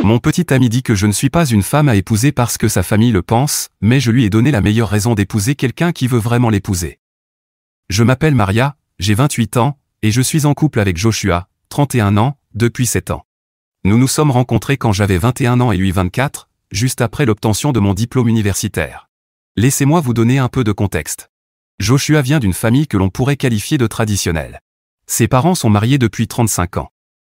Mon petit ami dit que je ne suis pas une femme à épouser parce que sa famille le pense, mais je lui ai donné la meilleure raison d'épouser quelqu'un qui veut vraiment l'épouser. Je m'appelle Maria, j'ai 28 ans, et je suis en couple avec Joshua, 31 ans, depuis 7 ans. Nous nous sommes rencontrés quand j'avais 21 ans et lui 24, juste après l'obtention de mon diplôme universitaire. Laissez-moi vous donner un peu de contexte. Joshua vient d'une famille que l'on pourrait qualifier de traditionnelle. Ses parents sont mariés depuis 35 ans.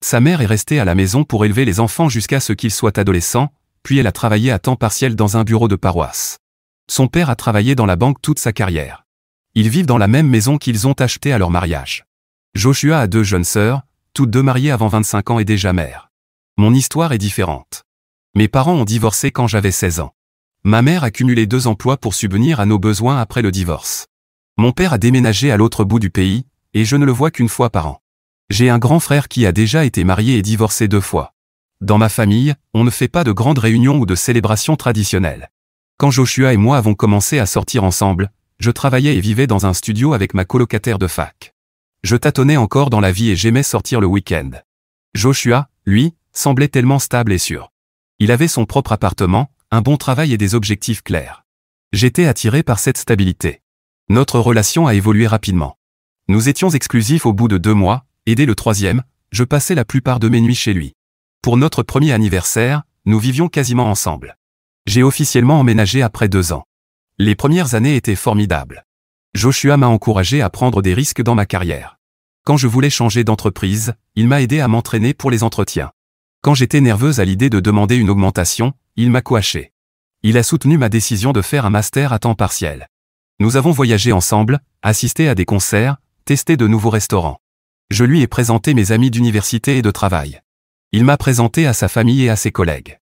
Sa mère est restée à la maison pour élever les enfants jusqu'à ce qu'ils soient adolescents, puis elle a travaillé à temps partiel dans un bureau de paroisse. Son père a travaillé dans la banque toute sa carrière. Ils vivent dans la même maison qu'ils ont achetée à leur mariage. Joshua a 2 jeunes sœurs, toutes 2 mariées avant 25 ans et déjà mères. Mon histoire est différente. Mes parents ont divorcé quand j'avais 16 ans. Ma mère a cumulé 2 emplois pour subvenir à nos besoins après le divorce. Mon père a déménagé à l'autre bout du pays, et je ne le vois qu'une fois par an. J'ai un grand frère qui a déjà été marié et divorcé 2 fois. Dans ma famille, on ne fait pas de grandes réunions ou de célébrations traditionnelles. Quand Joshua et moi avons commencé à sortir ensemble, je travaillais et vivais dans un studio avec ma colocataire de fac. Je tâtonnais encore dans la vie et j'aimais sortir le week-end. Joshua, lui, semblait tellement stable et sûr. Il avait son propre appartement, un bon travail et des objectifs clairs. J'étais attiré par cette stabilité. Notre relation a évolué rapidement. Nous étions exclusifs au bout de 2 mois, et dès le 3e, je passais la plupart de mes nuits chez lui. Pour notre premier anniversaire, nous vivions quasiment ensemble. J'ai officiellement emménagé après 2 ans. Les premières années étaient formidables. Joshua m'a encouragé à prendre des risques dans ma carrière. Quand je voulais changer d'entreprise, il m'a aidé à m'entraîner pour les entretiens. Quand j'étais nerveuse à l'idée de demander une augmentation, il m'a coaché. Il a soutenu ma décision de faire un master à temps partiel. Nous avons voyagé ensemble, assisté à des concerts, testé de nouveaux restaurants. Je lui ai présenté mes amis d'université et de travail. Il m'a présenté à sa famille et à ses collègues.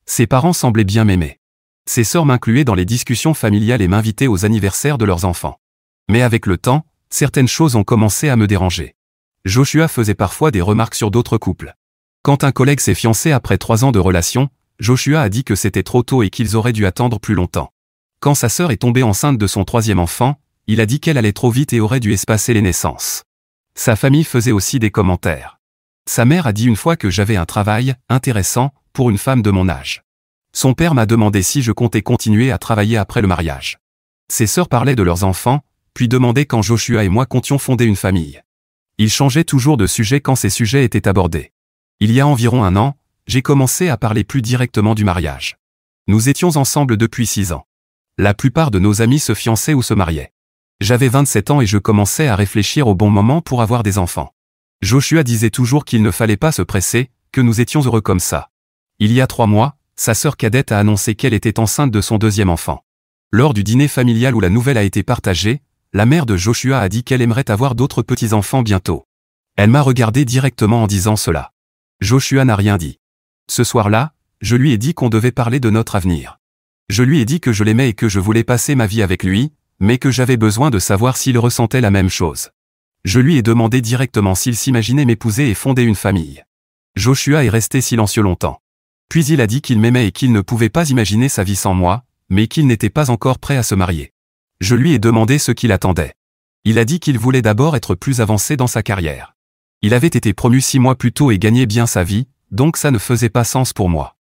Ses parents semblaient bien m'aimer. Ses sœurs m'incluaient dans les discussions familiales et m'invitaient aux anniversaires de leurs enfants. Mais avec le temps, certaines choses ont commencé à me déranger. Joshua faisait parfois des remarques sur d'autres couples. Quand un collègue s'est fiancé après 3 ans de relation, Joshua a dit que c'était trop tôt et qu'ils auraient dû attendre plus longtemps. Quand sa sœur est tombée enceinte de son 3e enfant, il a dit qu'elle allait trop vite et aurait dû espacer les naissances. Sa famille faisait aussi des commentaires. Sa mère a dit une fois que j'avais un travail intéressant pour une femme de mon âge. Son père m'a demandé si je comptais continuer à travailler après le mariage. Ses sœurs parlaient de leurs enfants, puis demandaient quand Joshua et moi comptions fonder une famille. Ils changeaient toujours de sujet quand ces sujets étaient abordés. Il y a environ 1 an, j'ai commencé à parler plus directement du mariage. Nous étions ensemble depuis 6 ans. La plupart de nos amis se fiançaient ou se mariaient. J'avais 27 ans et je commençais à réfléchir au bon moment pour avoir des enfants. Joshua disait toujours qu'il ne fallait pas se presser, que nous étions heureux comme ça. Il y a 3 mois, sa sœur cadette a annoncé qu'elle était enceinte de son 2e enfant. Lors du dîner familial où la nouvelle a été partagée, la mère de Joshua a dit qu'elle aimerait avoir d'autres petits-enfants bientôt. Elle m'a regardé directement en disant cela. Joshua n'a rien dit. Ce soir-là, je lui ai dit qu'on devait parler de notre avenir. Je lui ai dit que je l'aimais et que je voulais passer ma vie avec lui, mais que j'avais besoin de savoir s'il ressentait la même chose. Je lui ai demandé directement s'il s'imaginait m'épouser et fonder une famille. Joshua est resté silencieux longtemps. Puis il a dit qu'il m'aimait et qu'il ne pouvait pas imaginer sa vie sans moi, mais qu'il n'était pas encore prêt à se marier. Je lui ai demandé ce qu'il attendait. Il a dit qu'il voulait d'abord être plus avancé dans sa carrière. Il avait été promu 6 mois plus tôt et gagnait bien sa vie, donc ça ne faisait pas sens pour moi.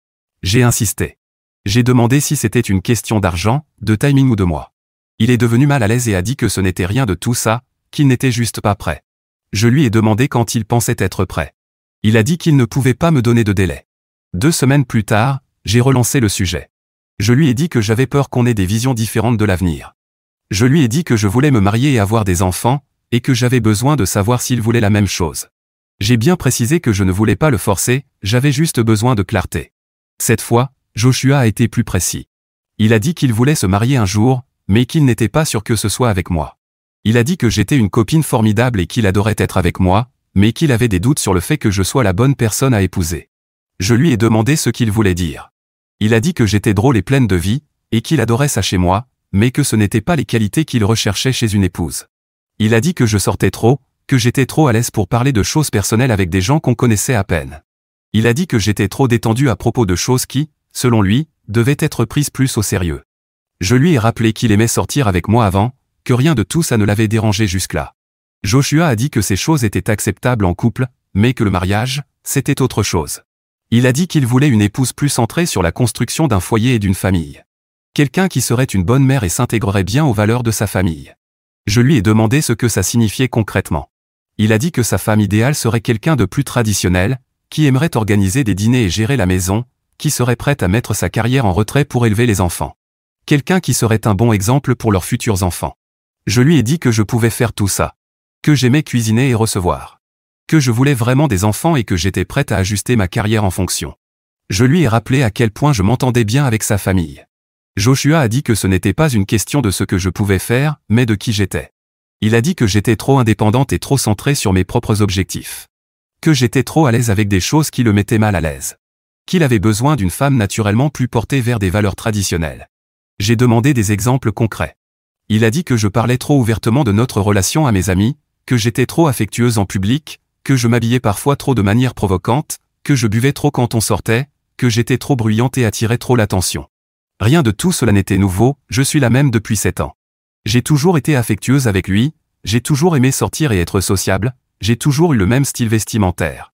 J'ai insisté. J'ai demandé si c'était une question d'argent, de timing ou de moi. Il est devenu mal à l'aise et a dit que ce n'était rien de tout ça, qu'il n'était juste pas prêt. Je lui ai demandé quand il pensait être prêt. Il a dit qu'il ne pouvait pas me donner de délai. 2 semaines plus tard, j'ai relancé le sujet. Je lui ai dit que j'avais peur qu'on ait des visions différentes de l'avenir. Je lui ai dit que je voulais me marier et avoir des enfants, et que j'avais besoin de savoir s'il voulait la même chose. J'ai bien précisé que je ne voulais pas le forcer, j'avais juste besoin de clarté. Cette fois, Joshua a été plus précis. Il a dit qu'il voulait se marier un jour, mais qu'il n'était pas sûr que ce soit avec moi. Il a dit que j'étais une copine formidable et qu'il adorait être avec moi, mais qu'il avait des doutes sur le fait que je sois la bonne personne à épouser. Je lui ai demandé ce qu'il voulait dire. Il a dit que j'étais drôle et pleine de vie, et qu'il adorait ça chez moi, mais que ce n'étaient pas les qualités qu'il recherchait chez une épouse. Il a dit que je sortais trop, que j'étais trop à l'aise pour parler de choses personnelles avec des gens qu'on connaissait à peine. Il a dit que j'étais trop détendu à propos de choses qui, selon lui, devaient être prises plus au sérieux. Je lui ai rappelé qu'il aimait sortir avec moi avant, que rien de tout ça ne l'avait dérangé jusque-là. Joshua a dit que ces choses étaient acceptables en couple, mais que le mariage, c'était autre chose. Il a dit qu'il voulait une épouse plus centrée sur la construction d'un foyer et d'une famille. Quelqu'un qui serait une bonne mère et s'intégrerait bien aux valeurs de sa famille. Je lui ai demandé ce que ça signifiait concrètement. Il a dit que sa femme idéale serait quelqu'un de plus traditionnel, qui aimerait organiser des dîners et gérer la maison, qui serait prête à mettre sa carrière en retrait pour élever les enfants. Quelqu'un qui serait un bon exemple pour leurs futurs enfants. Je lui ai dit que je pouvais faire tout ça. Que j'aimais cuisiner et recevoir. Que je voulais vraiment des enfants et que j'étais prête à ajuster ma carrière en fonction. Je lui ai rappelé à quel point je m'entendais bien avec sa famille. Joshua a dit que ce n'était pas une question de ce que je pouvais faire, mais de qui j'étais. Il a dit que j'étais trop indépendante et trop centrée sur mes propres objectifs. Que j'étais trop à l'aise avec des choses qui le mettaient mal à l'aise. Qu'il avait besoin d'une femme naturellement plus portée vers des valeurs traditionnelles. J'ai demandé des exemples concrets. Il a dit que je parlais trop ouvertement de notre relation à mes amis, que j'étais trop affectueuse en public, que je m'habillais parfois trop de manière provocante, que je buvais trop quand on sortait, que j'étais trop bruyante et attirais trop l'attention. Rien de tout cela n'était nouveau, je suis la même depuis 7 ans. J'ai toujours été affectueuse avec lui, j'ai toujours aimé sortir et être sociable, j'ai toujours eu le même style vestimentaire.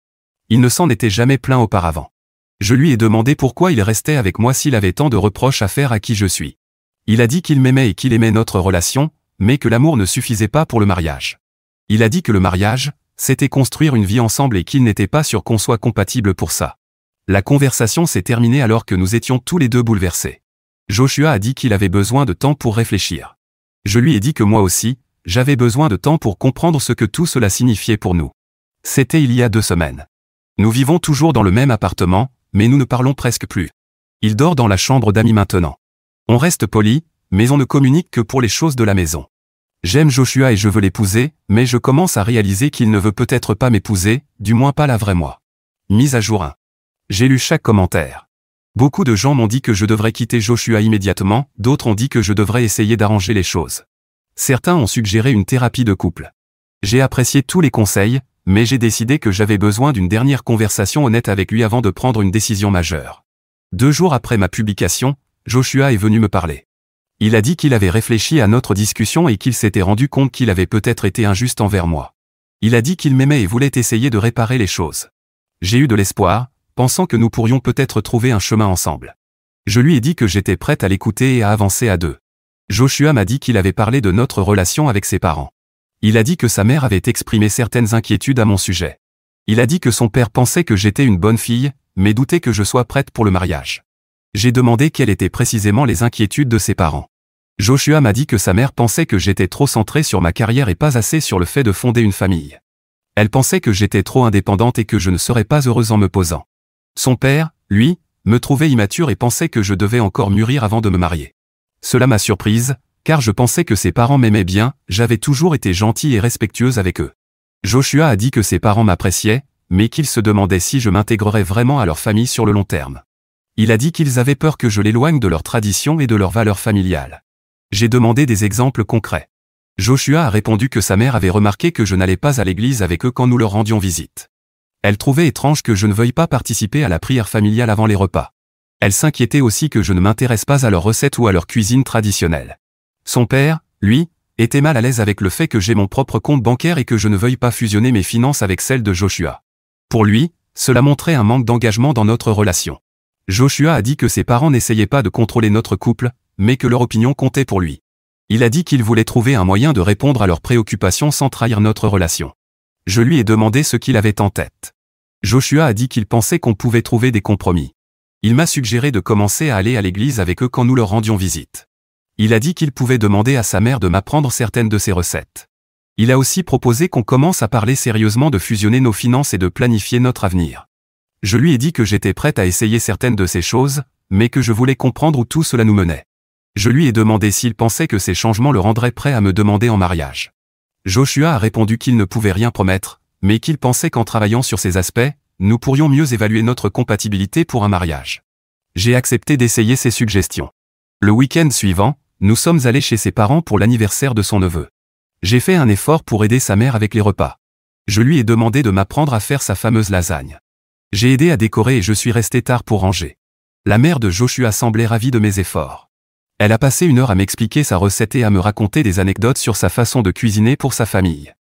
Il ne s'en était jamais plaint auparavant. Je lui ai demandé pourquoi il restait avec moi s'il avait tant de reproches à faire à qui je suis. Il a dit qu'il m'aimait et qu'il aimait notre relation, mais que l'amour ne suffisait pas pour le mariage. Il a dit que le mariage, c'était construire une vie ensemble et qu'il n'était pas sûr qu'on soit compatible pour ça. La conversation s'est terminée alors que nous étions tous les deux bouleversés. Joshua a dit qu'il avait besoin de temps pour réfléchir. Je lui ai dit que moi aussi, j'avais besoin de temps pour comprendre ce que tout cela signifiait pour nous. C'était il y a 2 semaines. Nous vivons toujours dans le même appartement, mais nous ne parlons presque plus. Il dort dans la chambre d'amis maintenant. On reste poli, mais on ne communique que pour les choses de la maison. J'aime Joshua et je veux l'épouser, mais je commence à réaliser qu'il ne veut peut-être pas m'épouser, du moins pas la vraie moi. Mise à jour 1. J'ai lu chaque commentaire. Beaucoup de gens m'ont dit que je devrais quitter Joshua immédiatement, d'autres ont dit que je devrais essayer d'arranger les choses. Certains ont suggéré une thérapie de couple. J'ai apprécié tous les conseils, mais j'ai décidé que j'avais besoin d'une dernière conversation honnête avec lui avant de prendre une décision majeure. 2 jours après ma publication, Joshua est venu me parler. Il a dit qu'il avait réfléchi à notre discussion et qu'il s'était rendu compte qu'il avait peut-être été injuste envers moi. Il a dit qu'il m'aimait et voulait essayer de réparer les choses. J'ai eu de l'espoir, pensant que nous pourrions peut-être trouver un chemin ensemble. Je lui ai dit que j'étais prête à l'écouter et à avancer à 2. Joshua m'a dit qu'il avait parlé de notre relation avec ses parents. Il a dit que sa mère avait exprimé certaines inquiétudes à mon sujet. Il a dit que son père pensait que j'étais une bonne fille, mais doutait que je sois prête pour le mariage. J'ai demandé quelles étaient précisément les inquiétudes de ses parents. Joshua m'a dit que sa mère pensait que j'étais trop centrée sur ma carrière et pas assez sur le fait de fonder une famille. Elle pensait que j'étais trop indépendante et que je ne serais pas heureuse en me posant. Son père, lui, me trouvait immature et pensait que je devais encore mûrir avant de me marier. Cela m'a surprise, car je pensais que ses parents m'aimaient bien, j'avais toujours été gentille et respectueuse avec eux. Joshua a dit que ses parents m'appréciaient, mais qu'ils se demandaient si je m'intégrerais vraiment à leur famille sur le long terme. Il a dit qu'ils avaient peur que je l'éloigne de leurs traditions et de leurs valeurs familiales. J'ai demandé des exemples concrets. Joshua a répondu que sa mère avait remarqué que je n'allais pas à l'église avec eux quand nous leur rendions visite. Elle trouvait étrange que je ne veuille pas participer à la prière familiale avant les repas. Elle s'inquiétait aussi que je ne m'intéresse pas à leurs recettes ou à leur cuisine traditionnelle. Son père, lui, était mal à l'aise avec le fait que j'ai mon propre compte bancaire et que je ne veuille pas fusionner mes finances avec celles de Joshua. Pour lui, cela montrait un manque d'engagement dans notre relation. Joshua a dit que ses parents n'essayaient pas de contrôler notre couple, mais que leur opinion comptait pour lui. Il a dit qu'il voulait trouver un moyen de répondre à leurs préoccupations sans trahir notre relation. Je lui ai demandé ce qu'il avait en tête. Joshua a dit qu'il pensait qu'on pouvait trouver des compromis. Il m'a suggéré de commencer à aller à l'église avec eux quand nous leur rendions visite. Il a dit qu'il pouvait demander à sa mère de m'apprendre certaines de ses recettes. Il a aussi proposé qu'on commence à parler sérieusement de fusionner nos finances et de planifier notre avenir. Je lui ai dit que j'étais prête à essayer certaines de ces choses, mais que je voulais comprendre où tout cela nous menait. Je lui ai demandé s'il pensait que ces changements le rendraient prêt à me demander en mariage. Joshua a répondu qu'il ne pouvait rien promettre, mais qu'il pensait qu'en travaillant sur ces aspects, nous pourrions mieux évaluer notre compatibilité pour un mariage. J'ai accepté d'essayer ses suggestions. Le week-end suivant, nous sommes allés chez ses parents pour l'anniversaire de son neveu. J'ai fait un effort pour aider sa mère avec les repas. Je lui ai demandé de m'apprendre à faire sa fameuse lasagne. J'ai aidé à décorer et je suis resté tard pour ranger. La mère de Joshua semblait ravie de mes efforts. Elle a passé 1 heure à m'expliquer sa recette et à me raconter des anecdotes sur sa façon de cuisiner pour sa famille.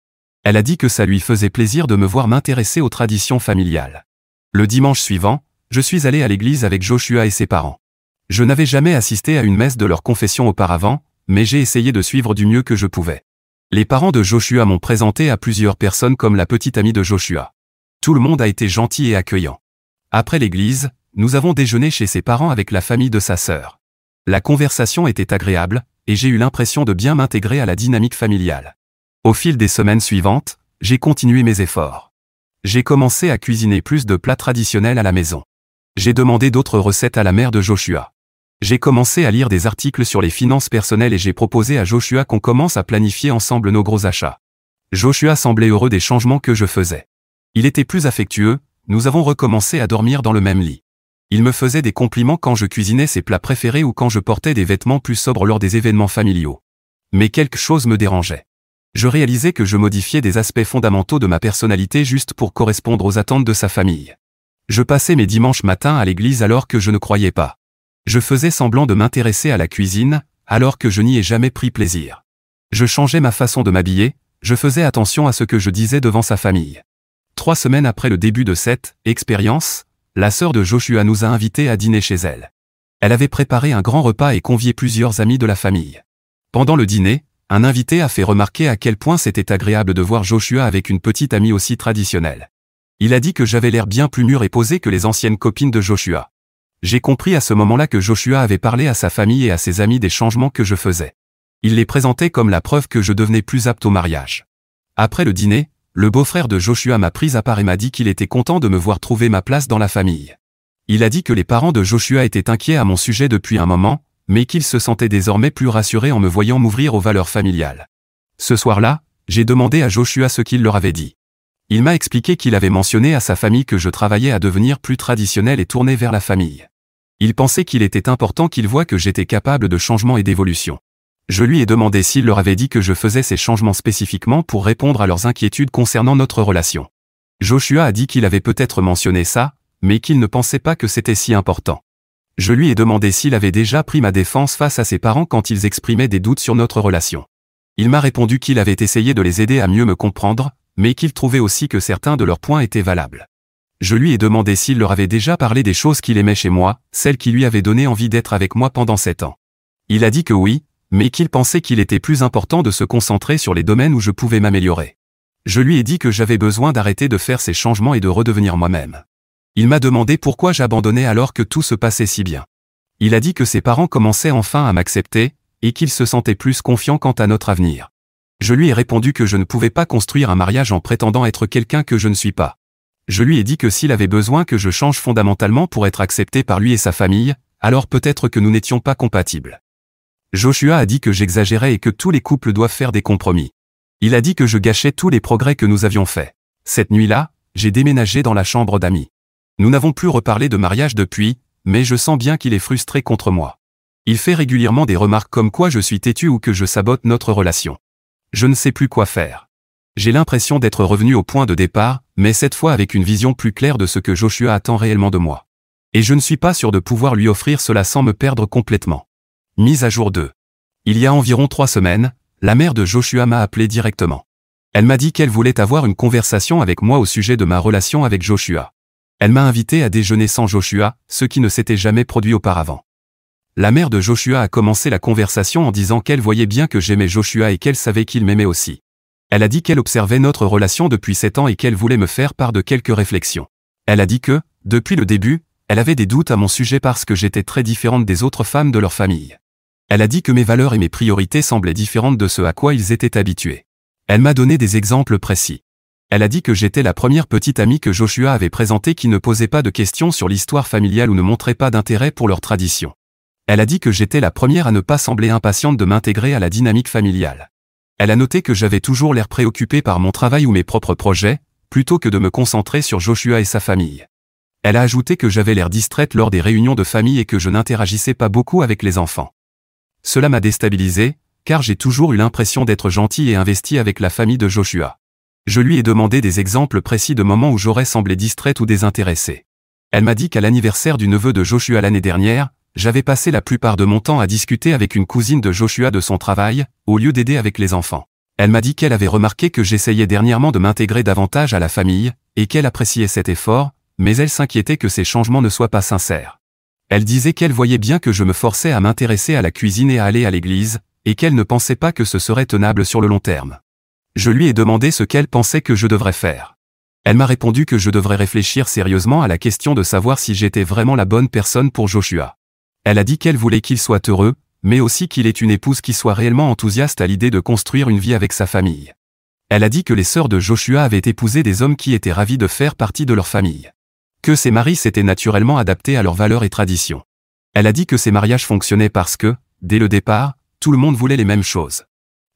Elle a dit que ça lui faisait plaisir de me voir m'intéresser aux traditions familiales. Le dimanche suivant, Je suis allé à l'église avec Joshua et ses parents. Je n'avais jamais assisté à une messe de leur confession auparavant, mais j'ai essayé de suivre du mieux que je pouvais. Les parents de Joshua m'ont présenté à plusieurs personnes comme la petite amie de Joshua. Tout le monde a été gentil et accueillant. Après l'église, nous avons déjeuné chez ses parents avec la famille de sa sœur. La conversation était agréable, et j'ai eu l'impression de bien m'intégrer à la dynamique familiale. Au fil des semaines suivantes, j'ai continué mes efforts. J'ai commencé à cuisiner plus de plats traditionnels à la maison. J'ai demandé d'autres recettes à la mère de Joshua. J'ai commencé à lire des articles sur les finances personnelles et j'ai proposé à Joshua qu'on commence à planifier ensemble nos gros achats. Joshua semblait heureux des changements que je faisais. Il était plus affectueux, nous avons recommencé à dormir dans le même lit. Il me faisait des compliments quand je cuisinais ses plats préférés ou quand je portais des vêtements plus sobres lors des événements familiaux. Mais quelque chose me dérangeait. Je réalisais que je modifiais des aspects fondamentaux de ma personnalité juste pour correspondre aux attentes de sa famille. Je passais mes dimanches matins à l'église alors que je ne croyais pas. Je faisais semblant de m'intéresser à la cuisine, alors que je n'y ai jamais pris plaisir. Je changeais ma façon de m'habiller, je faisais attention à ce que je disais devant sa famille. 3 semaines après le début de cette expérience, la sœur de Joshua nous a invités à dîner chez elle. Elle avait préparé un grand repas et convié plusieurs amis de la famille. Pendant le dîner, un invité a fait remarquer à quel point c'était agréable de voir Joshua avec une petite amie aussi traditionnelle. Il a dit que j'avais l'air bien plus mûr et posé que les anciennes copines de Joshua. J'ai compris à ce moment-là que Joshua avait parlé à sa famille et à ses amis des changements que je faisais. Il les présentait comme la preuve que je devenais plus apte au mariage. Après le dîner, le beau-frère de Joshua m'a pris à part et m'a dit qu'il était content de me voir trouver ma place dans la famille. Il a dit que les parents de Joshua étaient inquiets à mon sujet depuis un moment, mais qu'ils se sentaient désormais plus rassurés en me voyant m'ouvrir aux valeurs familiales. Ce soir-là, j'ai demandé à Joshua ce qu'il leur avait dit. Il m'a expliqué qu'il avait mentionné à sa famille que je travaillais à devenir plus traditionnel et tourné vers la famille. Il pensait qu'il était important qu'ils voient que j'étais capable de changement et d'évolution. Je lui ai demandé s'il leur avait dit que je faisais ces changements spécifiquement pour répondre à leurs inquiétudes concernant notre relation. Joshua a dit qu'il avait peut-être mentionné ça, mais qu'il ne pensait pas que c'était si important. Je lui ai demandé s'il avait déjà pris ma défense face à ses parents quand ils exprimaient des doutes sur notre relation. Il m'a répondu qu'il avait essayé de les aider à mieux me comprendre, mais qu'il trouvait aussi que certains de leurs points étaient valables. Je lui ai demandé s'il leur avait déjà parlé des choses qu'il aimait chez moi, celles qui lui avaient donné envie d'être avec moi pendant 7 ans. Il a dit que oui, mais qu'il pensait qu'il était plus important de se concentrer sur les domaines où je pouvais m'améliorer. Je lui ai dit que j'avais besoin d'arrêter de faire ces changements et de redevenir moi-même. Il m'a demandé pourquoi j'abandonnais alors que tout se passait si bien. Il a dit que ses parents commençaient enfin à m'accepter, et qu'ils se sentaient plus confiants quant à notre avenir. Je lui ai répondu que je ne pouvais pas construire un mariage en prétendant être quelqu'un que je ne suis pas. Je lui ai dit que s'il avait besoin que je change fondamentalement pour être accepté par lui et sa famille, alors peut-être que nous n'étions pas compatibles. Joshua a dit que j'exagérais et que tous les couples doivent faire des compromis. Il a dit que je gâchais tous les progrès que nous avions faits. Cette nuit-là, j'ai déménagé dans la chambre d'amis. Nous n'avons plus reparlé de mariage depuis, mais je sens bien qu'il est frustré contre moi. Il fait régulièrement des remarques comme quoi je suis têtu ou que je sabote notre relation. Je ne sais plus quoi faire. J'ai l'impression d'être revenu au point de départ, mais cette fois avec une vision plus claire de ce que Joshua attend réellement de moi. Et je ne suis pas sûr de pouvoir lui offrir cela sans me perdre complètement. Mise à jour 2. Il y a environ 3 semaines, la mère de Joshua m'a appelé directement. Elle m'a dit qu'elle voulait avoir une conversation avec moi au sujet de ma relation avec Joshua. Elle m'a invité à déjeuner sans Joshua, ce qui ne s'était jamais produit auparavant. La mère de Joshua a commencé la conversation en disant qu'elle voyait bien que j'aimais Joshua et qu'elle savait qu'il m'aimait aussi. Elle a dit qu'elle observait notre relation depuis 7 ans et qu'elle voulait me faire part de quelques réflexions. Elle a dit que, depuis le début, elle avait des doutes à mon sujet parce que j'étais très différente des autres femmes de leur famille. Elle a dit que mes valeurs et mes priorités semblaient différentes de ce à quoi ils étaient habitués. Elle m'a donné des exemples précis. Elle a dit que j'étais la première petite amie que Joshua avait présentée qui ne posait pas de questions sur l'histoire familiale ou ne montrait pas d'intérêt pour leurs traditions. Elle a dit que j'étais la première à ne pas sembler impatiente de m'intégrer à la dynamique familiale. Elle a noté que j'avais toujours l'air préoccupé par mon travail ou mes propres projets, plutôt que de me concentrer sur Joshua et sa famille. Elle a ajouté que j'avais l'air distraite lors des réunions de famille et que je n'interagissais pas beaucoup avec les enfants. Cela m'a déstabilisé, car j'ai toujours eu l'impression d'être gentil et investi avec la famille de Joshua. Je lui ai demandé des exemples précis de moments où j'aurais semblé distraite ou désintéressée. Elle m'a dit qu'à l'anniversaire du neveu de Joshua l'année dernière, j'avais passé la plupart de mon temps à discuter avec une cousine de Joshua de son travail, au lieu d'aider avec les enfants. Elle m'a dit qu'elle avait remarqué que j'essayais dernièrement de m'intégrer davantage à la famille, et qu'elle appréciait cet effort, mais elle s'inquiétait que ces changements ne soient pas sincères. Elle disait qu'elle voyait bien que je me forçais à m'intéresser à la cuisine et à aller à l'église, et qu'elle ne pensait pas que ce serait tenable sur le long terme. Je lui ai demandé ce qu'elle pensait que je devrais faire. Elle m'a répondu que je devrais réfléchir sérieusement à la question de savoir si j'étais vraiment la bonne personne pour Joshua. Elle a dit qu'elle voulait qu'il soit heureux, mais aussi qu'il ait une épouse qui soit réellement enthousiaste à l'idée de construire une vie avec sa famille. Elle a dit que les sœurs de Joshua avaient épousé des hommes qui étaient ravis de faire partie de leur famille. Que ces maris s'étaient naturellement adaptés à leurs valeurs et traditions. Elle a dit que ces mariages fonctionnaient parce que, dès le départ, tout le monde voulait les mêmes choses.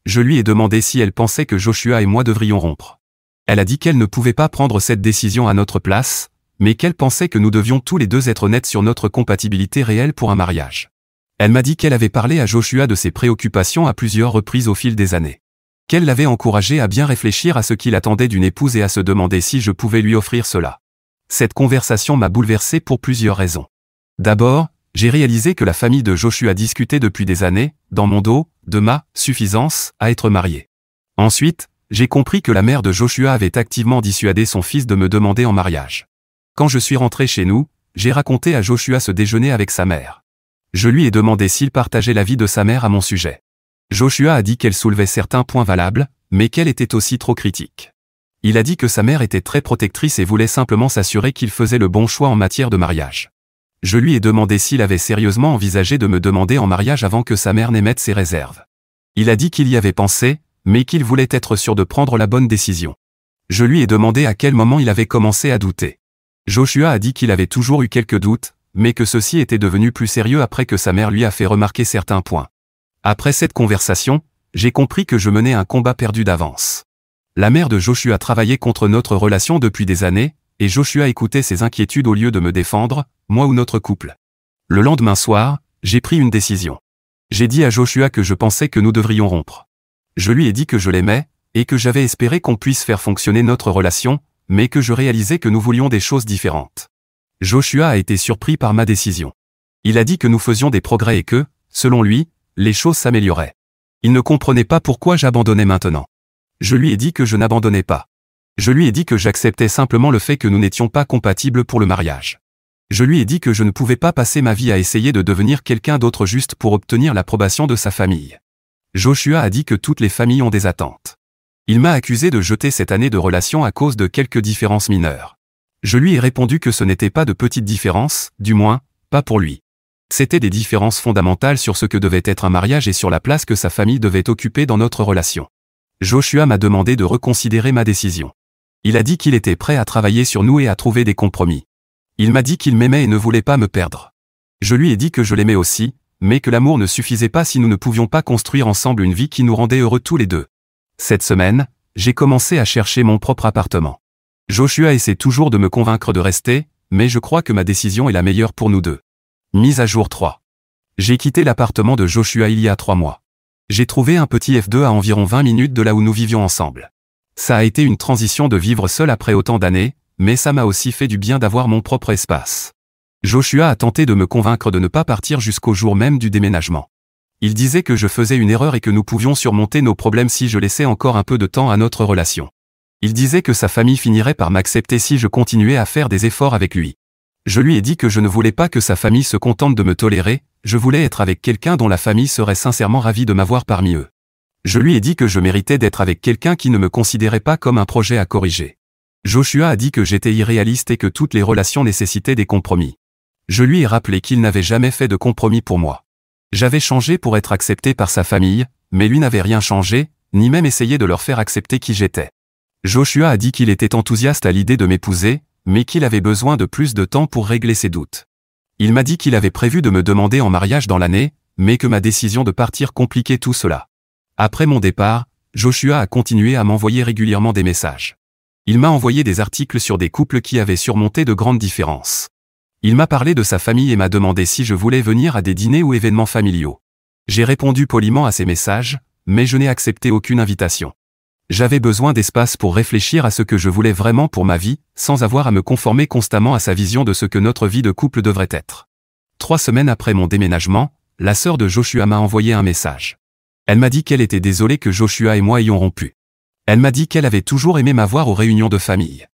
Je lui ai demandé si elle pensait que Joshua et moi devrions rompre. Elle a dit qu'elle ne pouvait pas prendre cette décision à notre place, mais qu'elle pensait que nous devions tous les deux être honnêtes sur notre compatibilité réelle pour un mariage. Elle m'a dit qu'elle avait parlé à Joshua de ses préoccupations à plusieurs reprises au fil des années. Qu'elle l'avait encouragé à bien réfléchir à ce qu'il attendait d'une épouse et à se demander si je pouvais lui offrir cela. Cette conversation m'a bouleversé pour plusieurs raisons. D'abord, j'ai réalisé que la famille de Joshua discutait depuis des années, dans mon dos, de ma suffisance à être marié. Ensuite, j'ai compris que la mère de Joshua avait activement dissuadé son fils de me demander en mariage. Quand je suis rentré chez nous, j'ai raconté à Joshua ce déjeuner avec sa mère. Je lui ai demandé s'il partageait l'avis de sa mère à mon sujet. Joshua a dit qu'elle soulevait certains points valables, mais qu'elle était aussi trop critique. Il a dit que sa mère était très protectrice et voulait simplement s'assurer qu'il faisait le bon choix en matière de mariage. Je lui ai demandé s'il avait sérieusement envisagé de me demander en mariage avant que sa mère n'émette ses réserves. Il a dit qu'il y avait pensé, mais qu'il voulait être sûr de prendre la bonne décision. Je lui ai demandé à quel moment il avait commencé à douter. Joshua a dit qu'il avait toujours eu quelques doutes, mais que ceux-ci étaient devenus plus sérieux après que sa mère lui a fait remarquer certains points. Après cette conversation, j'ai compris que je menais un combat perdu d'avance. La mère de Joshua travaillait contre notre relation depuis des années, et Joshua écoutait ses inquiétudes au lieu de me défendre, moi ou notre couple. Le lendemain soir, j'ai pris une décision. J'ai dit à Joshua que je pensais que nous devrions rompre. Je lui ai dit que je l'aimais, et que j'avais espéré qu'on puisse faire fonctionner notre relation, mais que je réalisais que nous voulions des choses différentes. Joshua a été surpris par ma décision. Il a dit que nous faisions des progrès et que, selon lui, les choses s'amélioraient. Il ne comprenait pas pourquoi j'abandonnais maintenant. Je lui ai dit que je n'abandonnais pas. Je lui ai dit que j'acceptais simplement le fait que nous n'étions pas compatibles pour le mariage. Je lui ai dit que je ne pouvais pas passer ma vie à essayer de devenir quelqu'un d'autre juste pour obtenir l'approbation de sa famille. Joshua a dit que toutes les familles ont des attentes. Il m'a accusé de jeter cette année de relation à cause de quelques différences mineures. Je lui ai répondu que ce n'était pas de petites différences, du moins, pas pour lui. C'était des différences fondamentales sur ce que devait être un mariage et sur la place que sa famille devait occuper dans notre relation. Joshua m'a demandé de reconsidérer ma décision. Il a dit qu'il était prêt à travailler sur nous et à trouver des compromis. Il m'a dit qu'il m'aimait et ne voulait pas me perdre. Je lui ai dit que je l'aimais aussi, mais que l'amour ne suffisait pas si nous ne pouvions pas construire ensemble une vie qui nous rendait heureux tous les deux. Cette semaine, j'ai commencé à chercher mon propre appartement. Joshua essaie toujours de me convaincre de rester, mais je crois que ma décision est la meilleure pour nous deux. Mise à jour 3. J'ai quitté l'appartement de Joshua il y a 3 mois. J'ai trouvé un petit F2 à environ 20 minutes de là où nous vivions ensemble. Ça a été une transition de vivre seul après autant d'années, mais ça m'a aussi fait du bien d'avoir mon propre espace. Joshua a tenté de me convaincre de ne pas partir jusqu'au jour même du déménagement. Il disait que je faisais une erreur et que nous pouvions surmonter nos problèmes si je laissais encore un peu de temps à notre relation. Il disait que sa famille finirait par m'accepter si je continuais à faire des efforts avec lui. Je lui ai dit que je ne voulais pas que sa famille se contente de me tolérer, je voulais être avec quelqu'un dont la famille serait sincèrement ravie de m'avoir parmi eux. Je lui ai dit que je méritais d'être avec quelqu'un qui ne me considérait pas comme un projet à corriger. Joshua a dit que j'étais irréaliste et que toutes les relations nécessitaient des compromis. Je lui ai rappelé qu'il n'avait jamais fait de compromis pour moi. J'avais changé pour être accepté par sa famille, mais lui n'avait rien changé, ni même essayé de leur faire accepter qui j'étais. Joshua a dit qu'il était enthousiaste à l'idée de m'épouser, mais qu'il avait besoin de plus de temps pour régler ses doutes. Il m'a dit qu'il avait prévu de me demander en mariage dans l'année, mais que ma décision de partir compliquait tout cela. Après mon départ, Joshua a continué à m'envoyer régulièrement des messages. Il m'a envoyé des articles sur des couples qui avaient surmonté de grandes différences. Il m'a parlé de sa famille et m'a demandé si je voulais venir à des dîners ou événements familiaux. J'ai répondu poliment à ses messages, mais je n'ai accepté aucune invitation. J'avais besoin d'espace pour réfléchir à ce que je voulais vraiment pour ma vie, sans avoir à me conformer constamment à sa vision de ce que notre vie de couple devrait être. 3 semaines après mon déménagement, la sœur de Joshua m'a envoyé un message. Elle m'a dit qu'elle était désolée que Joshua et moi ayons rompu. Elle m'a dit qu'elle avait toujours aimé m'avoir aux réunions de famille.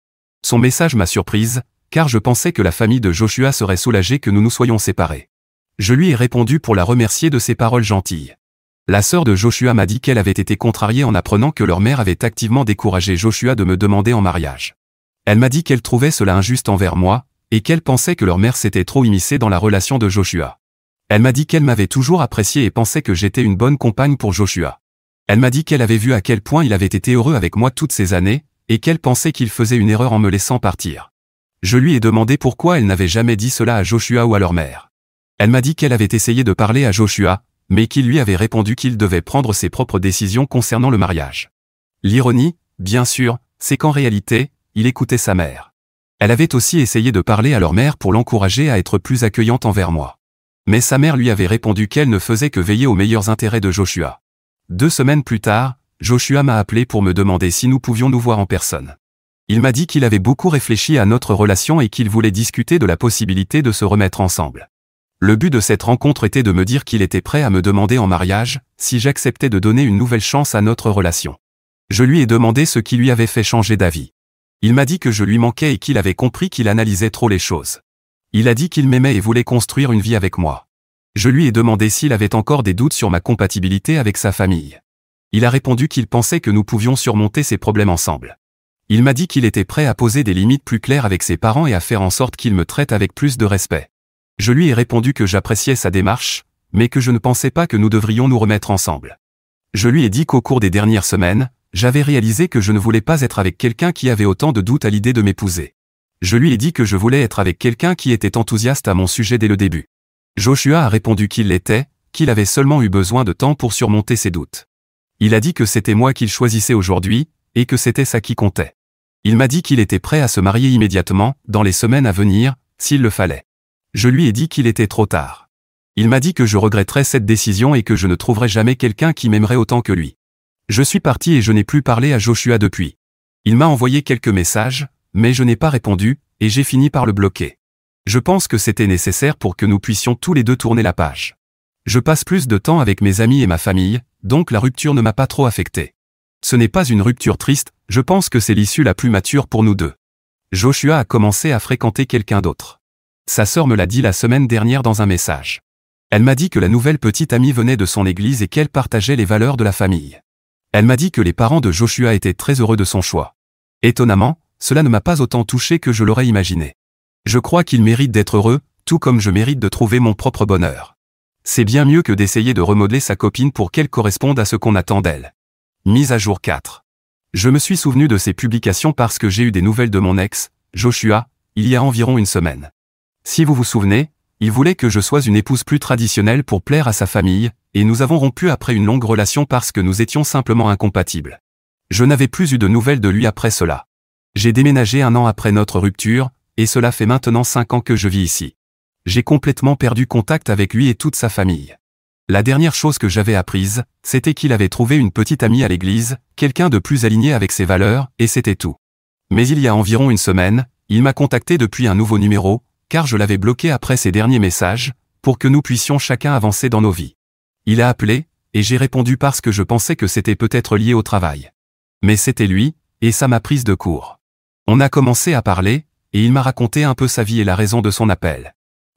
Son message m'a surprise, car je pensais que la famille de Joshua serait soulagée que nous nous soyons séparés. Je lui ai répondu pour la remercier de ses paroles gentilles. La sœur de Joshua m'a dit qu'elle avait été contrariée en apprenant que leur mère avait activement découragé Joshua de me demander en mariage. Elle m'a dit qu'elle trouvait cela injuste envers moi, et qu'elle pensait que leur mère s'était trop immiscée dans la relation de Joshua. Elle m'a dit qu'elle m'avait toujours apprécié et pensait que j'étais une bonne compagne pour Joshua. Elle m'a dit qu'elle avait vu à quel point il avait été heureux avec moi toutes ces années, et qu'elle pensait qu'il faisait une erreur en me laissant partir. Je lui ai demandé pourquoi elle n'avait jamais dit cela à Joshua ou à leur mère. Elle m'a dit qu'elle avait essayé de parler à Joshua, mais qu'il lui avait répondu qu'il devait prendre ses propres décisions concernant le mariage. L'ironie, bien sûr, c'est qu'en réalité, il écoutait sa mère. Elle avait aussi essayé de parler à leur mère pour l'encourager à être plus accueillante envers moi. Mais sa mère lui avait répondu qu'elle ne faisait que veiller aux meilleurs intérêts de Joshua. 2 semaines plus tard, Joshua m'a appelé pour me demander si nous pouvions nous voir en personne. Il m'a dit qu'il avait beaucoup réfléchi à notre relation et qu'il voulait discuter de la possibilité de se remettre ensemble. Le but de cette rencontre était de me dire qu'il était prêt à me demander en mariage, si j'acceptais de donner une nouvelle chance à notre relation. Je lui ai demandé ce qui lui avait fait changer d'avis. Il m'a dit que je lui manquais et qu'il avait compris qu'il analysait trop les choses. Il a dit qu'il m'aimait et voulait construire une vie avec moi. Je lui ai demandé s'il avait encore des doutes sur ma compatibilité avec sa famille. Il a répondu qu'il pensait que nous pouvions surmonter ces problèmes ensemble. Il m'a dit qu'il était prêt à poser des limites plus claires avec ses parents et à faire en sorte qu'il me traite avec plus de respect. Je lui ai répondu que j'appréciais sa démarche, mais que je ne pensais pas que nous devrions nous remettre ensemble. Je lui ai dit qu'au cours des dernières semaines, j'avais réalisé que je ne voulais pas être avec quelqu'un qui avait autant de doutes à l'idée de m'épouser. Je lui ai dit que je voulais être avec quelqu'un qui était enthousiaste à mon sujet dès le début. Joshua a répondu qu'il l'était, qu'il avait seulement eu besoin de temps pour surmonter ses doutes. Il a dit que c'était moi qu'il choisissait aujourd'hui, et que c'était ça qui comptait. Il m'a dit qu'il était prêt à se marier immédiatement, dans les semaines à venir, s'il le fallait. Je lui ai dit qu'il était trop tard. Il m'a dit que je regretterais cette décision et que je ne trouverais jamais quelqu'un qui m'aimerait autant que lui. Je suis parti et je n'ai plus parlé à Joshua depuis. Il m'a envoyé quelques messages, mais je n'ai pas répondu, et j'ai fini par le bloquer. Je pense que c'était nécessaire pour que nous puissions tous les deux tourner la page. Je passe plus de temps avec mes amis et ma famille, donc la rupture ne m'a pas trop affecté. Ce n'est pas une rupture triste, je pense que c'est l'issue la plus mature pour nous deux. Joshua a commencé à fréquenter quelqu'un d'autre. Sa sœur me l'a dit la semaine dernière dans un message. Elle m'a dit que la nouvelle petite amie venait de son église et qu'elle partageait les valeurs de la famille. Elle m'a dit que les parents de Joshua étaient très heureux de son choix. Étonnamment, cela ne m'a pas autant touché que je l'aurais imaginé. Je crois qu'il mérite d'être heureux, tout comme je mérite de trouver mon propre bonheur. C'est bien mieux que d'essayer de remodeler sa copine pour qu'elle corresponde à ce qu'on attend d'elle. Mise à jour 4. Je me suis souvenu de ces publications parce que j'ai eu des nouvelles de mon ex, Joshua, il y a environ une semaine. Si vous vous souvenez, il voulait que je sois une épouse plus traditionnelle pour plaire à sa famille, et nous avons rompu après une longue relation parce que nous étions simplement incompatibles. Je n'avais plus eu de nouvelles de lui après cela. J'ai déménagé 1 an après notre rupture, et cela fait maintenant 5 ans que je vis ici. J'ai complètement perdu contact avec lui et toute sa famille. La dernière chose que j'avais apprise, c'était qu'il avait trouvé une petite amie à l'église, quelqu'un de plus aligné avec ses valeurs, et c'était tout. Mais il y a environ une semaine, il m'a contacté depuis un nouveau numéro, car je l'avais bloqué après ses derniers messages, pour que nous puissions chacun avancer dans nos vies. Il a appelé, et j'ai répondu parce que je pensais que c'était peut-être lié au travail. Mais c'était lui, et ça m'a prise de court. On a commencé à parler, et il m'a raconté un peu sa vie et la raison de son appel.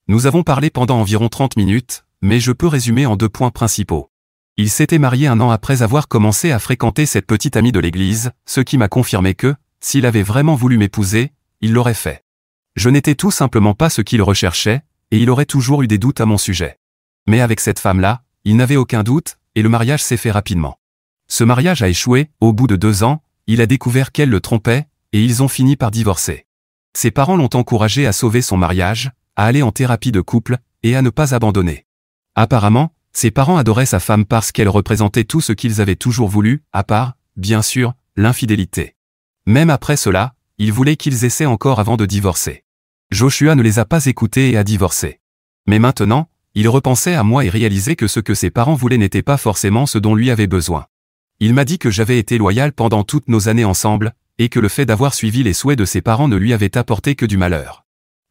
Nous avons parlé pendant environ 30 minutes, mais je peux résumer en 2 points principaux. Il s'était marié 1 an après avoir commencé à fréquenter cette petite amie de l'église, ce qui m'a confirmé que, s'il avait vraiment voulu m'épouser, il l'aurait fait. Je n'étais tout simplement pas ce qu'il recherchait, et il aurait toujours eu des doutes à mon sujet. Mais avec cette femme-là, il n'avait aucun doute, et le mariage s'est fait rapidement. Ce mariage a échoué, au bout de 2 ans, il a découvert qu'elle le trompait, et ils ont fini par divorcer. Ses parents l'ont encouragé à sauver son mariage, à aller en thérapie de couple, et à ne pas abandonner. Apparemment, ses parents adoraient sa femme parce qu'elle représentait tout ce qu'ils avaient toujours voulu, à part, bien sûr, l'infidélité. Même après cela, ils voulaient qu'ils essaient encore avant de divorcer. Joshua ne les a pas écoutés et a divorcé. Mais maintenant, il repensait à moi et réalisait que ce que ses parents voulaient n'était pas forcément ce dont lui avait besoin. Il m'a dit que j'avais été loyal pendant toutes nos années ensemble, et que le fait d'avoir suivi les souhaits de ses parents ne lui avait apporté que du malheur.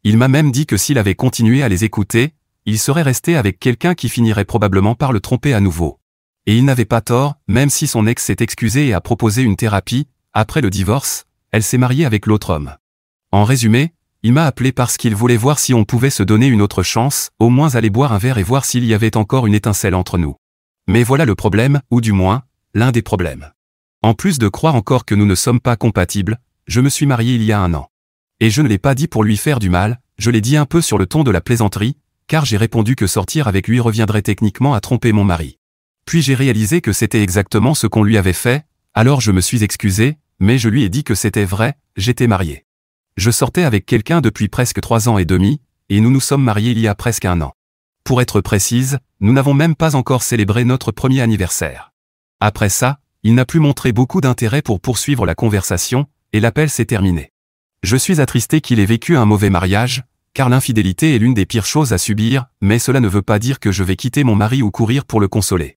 Il m'a même dit que s'il avait continué à les écouter, il serait resté avec quelqu'un qui finirait probablement par le tromper à nouveau. Et il n'avait pas tort, même si son ex s'est excusé et a proposé une thérapie, après le divorce, elle s'est mariée avec l'autre homme. En résumé, Il m'a appelé parce qu'il voulait voir si on pouvait se donner une autre chance, au moins aller boire un verre et voir s'il y avait encore une étincelle entre nous. Mais voilà le problème, ou du moins, l'un des problèmes. En plus de croire encore que nous ne sommes pas compatibles, je me suis marié il y a 1 an. Et je ne l'ai pas dit pour lui faire du mal, je l'ai dit un peu sur le ton de la plaisanterie, car j'ai répondu que sortir avec lui reviendrait techniquement à tromper mon mari. Puis j'ai réalisé que c'était exactement ce qu'on lui avait fait, alors je me suis excusé, mais je lui ai dit que c'était vrai, j'étais marié. Je sortais avec quelqu'un depuis presque 3 ans et demi, et nous nous sommes mariés il y a presque 1 an. Pour être précise, nous n'avons même pas encore célébré notre premier anniversaire. Après ça, il n'a plus montré beaucoup d'intérêt pour poursuivre la conversation, et l'appel s'est terminé. Je suis attristé qu'il ait vécu un mauvais mariage, car l'infidélité est l'une des pires choses à subir, mais cela ne veut pas dire que je vais quitter mon mari ou courir pour le consoler.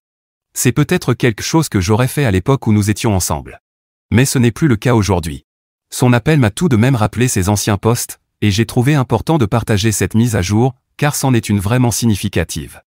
C'est peut-être quelque chose que j'aurais fait à l'époque où nous étions ensemble. Mais ce n'est plus le cas aujourd'hui. Son appel m'a tout de même rappelé ses anciens postes, et j'ai trouvé important de partager cette mise à jour, car c'en est une vraiment significative.